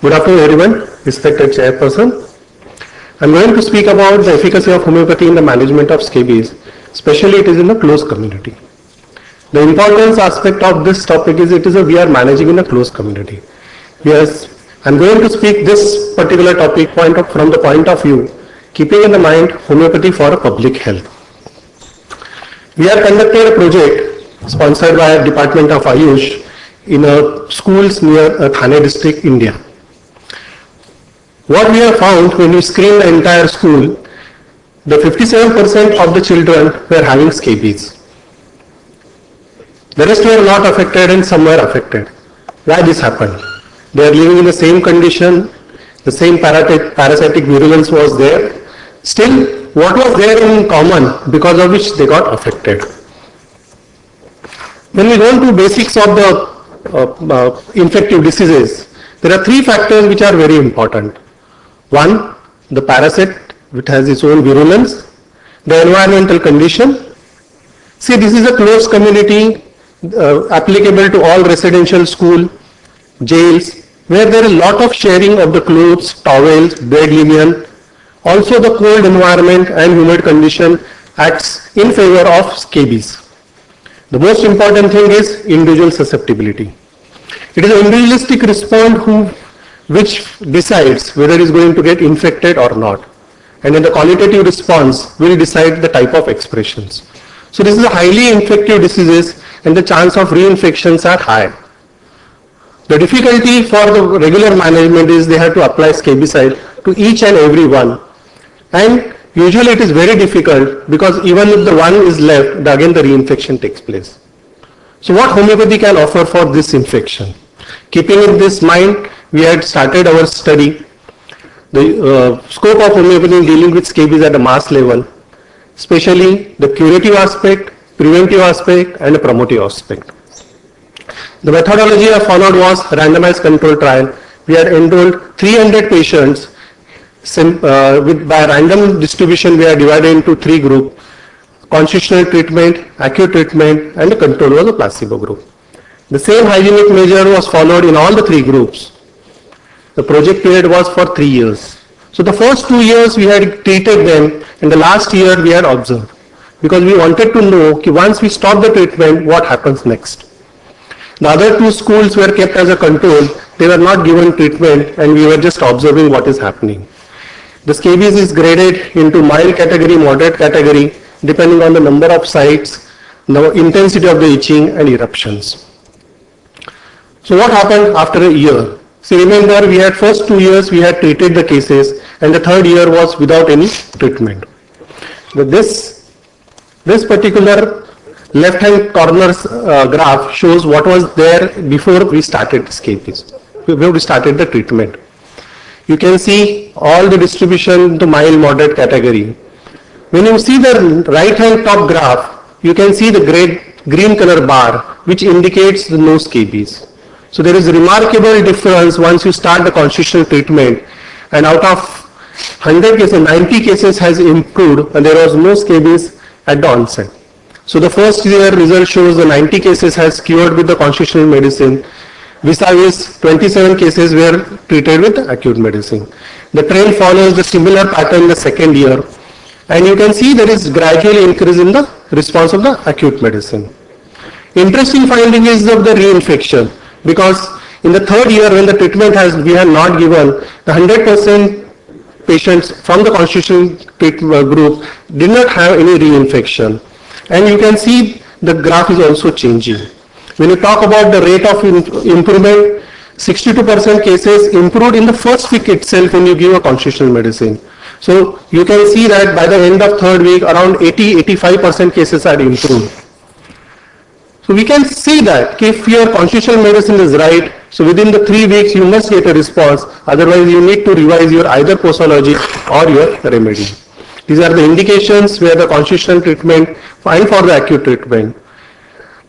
Good afternoon everyone, respected chairperson. I am going to speak about the efficacy of homeopathy in the management of scabies, especially it is in the close community. The importance aspect of this topic is we are managing in a close community. Yes, I am going to speak this particular topic from the point of view, keeping in the mind homeopathy for public health. We are conducting a project sponsored by the Department of Ayush in schools near Thane district, India. What we have found when we screen the entire school, the 57% of the children were having scabies. The rest were not affected and some were affected. Why this happened? They are living in the same condition, the same parasitic virulence was there. Still, what was there in common because of which they got affected? When we go into basics of the infective diseases, there are three factors which are very important. One, the parasite which has its own virulence, the environmental condition. See, this is a closed community applicable to all residential school, jails, where there is a lot of sharing of the clothes, towels, bed linen. Also the cold environment and humid condition acts in favor of scabies. The most important thing is individual susceptibility. It is an individualistic response which decides whether it is going to get infected or not. And then the qualitative response will decide the type of expressions. So this is a highly infective diseases and the chance of reinfections are high. The difficulty for the regular management is they have to apply scabicide to each and every one. And usually it is very difficult because even if the one is left, again the reinfection takes place. So what homeopathy can offer for this infection? Keeping in this mind, we had started our study. The scope of homeopathy in dealing with scabies at a mass level, especially the curative aspect, preventive aspect and the promotive aspect. The methodology I followed was randomized control trial. We had enrolled 300 patients. By random distribution, we are divided into three groups: constitutional treatment, acute treatment, and the control was a placebo group. The same hygienic measure was followed in all the three groups. The project period was for 3 years. So the first 2 years we had treated them, and the last year we had observed, because we wanted to know once we stop the treatment, what happens next. The other two schools were kept as a control. They were not given treatment, and we were just observing what is happening. The scabies is graded into mild category, moderate category, depending on the number of sites, the intensity of the itching and eruptions. So what happened after a year? See, remember we had first 2 years we had treated the cases and the third year was without any treatment. But this particular left hand corner's graph shows what was there before we started scabies, before we started the treatment. You can see all the distribution to mild moderate category. When you see the right hand top graph, you can see the green color bar which indicates the no scabies. So there is a remarkable difference once you start the constitutional treatment, and out of 100 cases, 90 cases has improved and there was no scabies at the onset. So the first year result shows the 90 cases has cured with the constitutional medicine, vis-a-vis 27 cases were treated with acute medicine. The trend follows the similar pattern in the second year, and you can see there is gradual increase in the response of the acute medicine. Interesting finding is of the reinfection, because in the third year when the treatment we have not given, the 100% patients from the constitutional treatment group did not have any reinfection. And you can see the graph is also changing. When you talk about the rate of improvement, 62% cases improved in the first week itself when you give a constitutional medicine. So you can see that by the end of third week, around 80-85% cases are improved. So we can see that if your constitutional medicine is right, so within the 3 weeks you must get a response, otherwise you need to revise your either posology or your remedy. These are the indications where the constitutional treatment and for the acute treatment.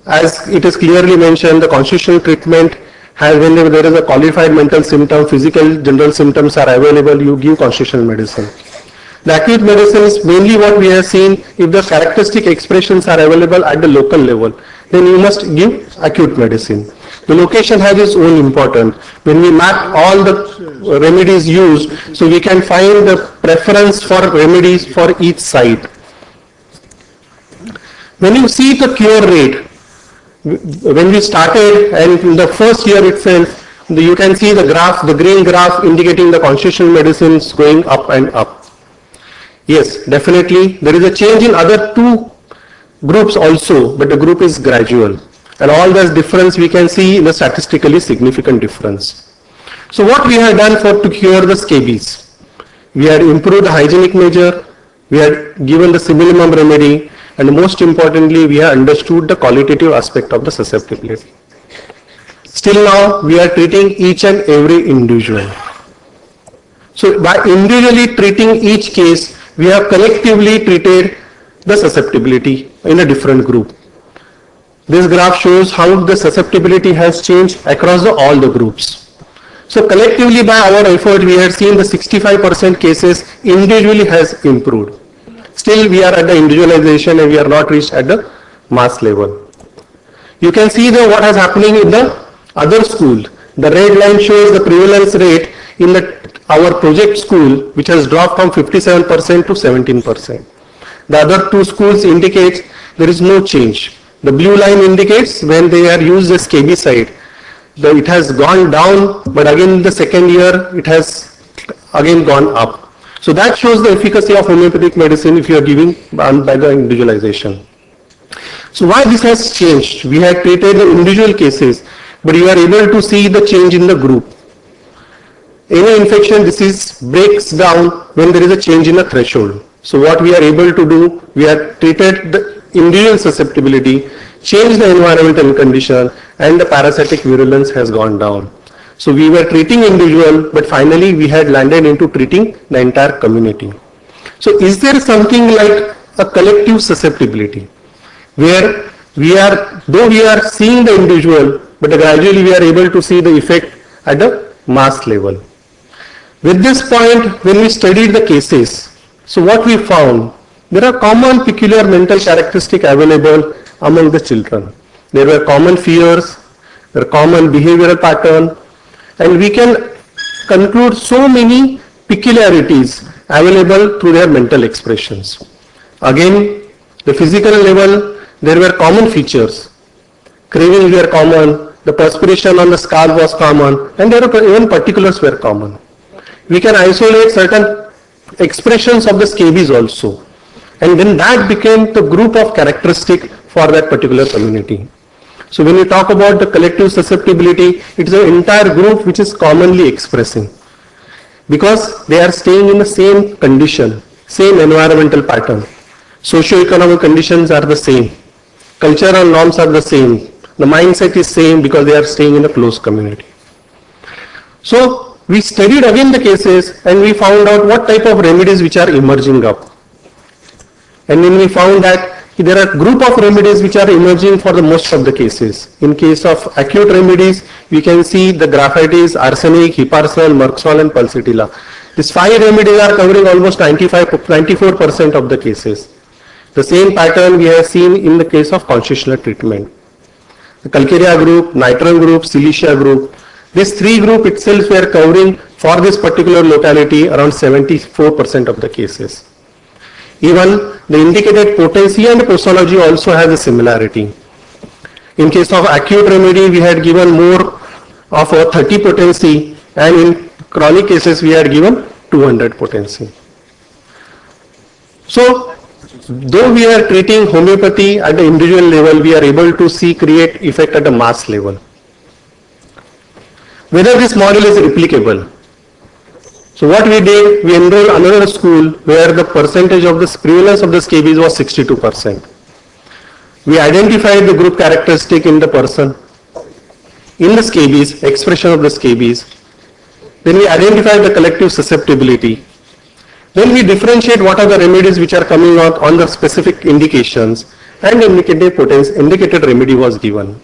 As it is clearly mentioned, the constitutional treatment has, when there is a qualified mental symptom, physical general symptoms are available, you give constitutional medicine. The acute medicine is mainly what we have seen, if the characteristic expressions are available at the local level, then you must give acute medicine. The location has its own importance. When we map all the remedies used, so we can find the preference for remedies for each site. When you see the cure rate, when we started and in the first year itself, you can see the graph, the green graph indicating the constitutional medicines going up and up. Yes, definitely there is a change in other two groups also, but the group is gradual. And all this difference we can see in a statistically significant difference. So what we have done to cure the scabies? We had improved the hygienic measure, we had given the simillimum remedy, and most importantly, we have understood the qualitative aspect of the susceptibility. Still now, we are treating each and every individual. So by individually treating each case, we have collectively treated the susceptibility in a different group. This graph shows how the susceptibility has changed across all the groups. So collectively by our effort, we have seen the 65% cases individually has improved. Still we are at the individualization and we are not reached at the mass level. You can see what is happening in the other school. The red line shows the prevalence rate in our project school, which has dropped from 57% to 17%. The other two schools indicates there is no change. The blue line indicates when they are used as scabiecide, it has gone down, but again in the second year it has again gone up. So that shows the efficacy of homeopathic medicine if you are giving by the individualization. So why this has changed? We had treated the individual cases, but you are able to see the change in the group. Any infection disease breaks down when there is a change in the threshold. So what we are able to do, we have treated the individual susceptibility, changed the environmental condition, and the parasitic virulence has gone down. So we were treating individual, but finally we had landed into treating the entire community. So is there something like a collective susceptibility where though we are seeing the individual, but gradually we are able to see the effect at the mass level. With this point, when we studied the cases, so what we found, there are common peculiar mental characteristics available among the children. There were common fears, there are common behavioral patterns, and we can conclude so many peculiarities available through their mental expressions. Again, the physical level, there were common features. Cravings were common, the perspiration on the scalp was common, and there were even particulars were common. We can isolate certain expressions of the scabies also. And then that became the group of characteristic for that particular community. So when we talk about the collective susceptibility, it is an entire group which is commonly expressing. Because they are staying in the same condition, same environmental pattern. Socio-economic conditions are the same. Cultural norms are the same. The mindset is same because they are staying in a close community. So we studied again the cases and we found out what type of remedies which are emerging up. And then we found that there are group of remedies which are emerging for the most of the cases. In case of acute remedies, we can see the graphites, arsenic, hiparsol, merxol and pulsatilla. These 5 remedies are covering almost 94% of the cases. The same pattern we have seen in the case of constitutional treatment. The Calcarea group, Nitron group, Silicia group, these 3 group itself were covering for this particular locality around 74% of the cases. Even the indicated potency and posology also has a similarity. In case of acute remedy, we had given more of a 30 potency, and in chronic cases, we had given 200 potency. So, though we are treating homeopathy at the individual level, we are able to create effect at the mass level. Whether this model is replicable. So what we did, we enrolled another school where the percentage of the prevalence of the scabies was 62%. We identified the group characteristic in the person, in the scabies, expression of the scabies. Then we identified the collective susceptibility. Then we differentiate what are the remedies which are coming out on the specific indications, and indicated remedy was given.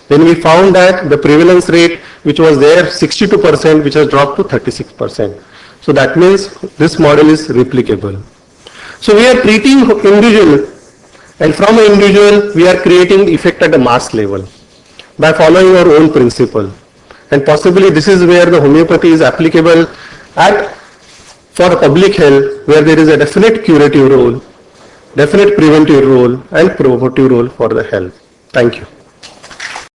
Then we found that the prevalence rate which was there 62%, which has dropped to 36%. So that means this model is replicable. So we are treating individual, and from an individual we are creating effect at the mass level. by following our own principle. And possibly this is where the homeopathy is applicable for public health, where there is a definite curative role, definite preventive role and promotive role for the health. Thank you.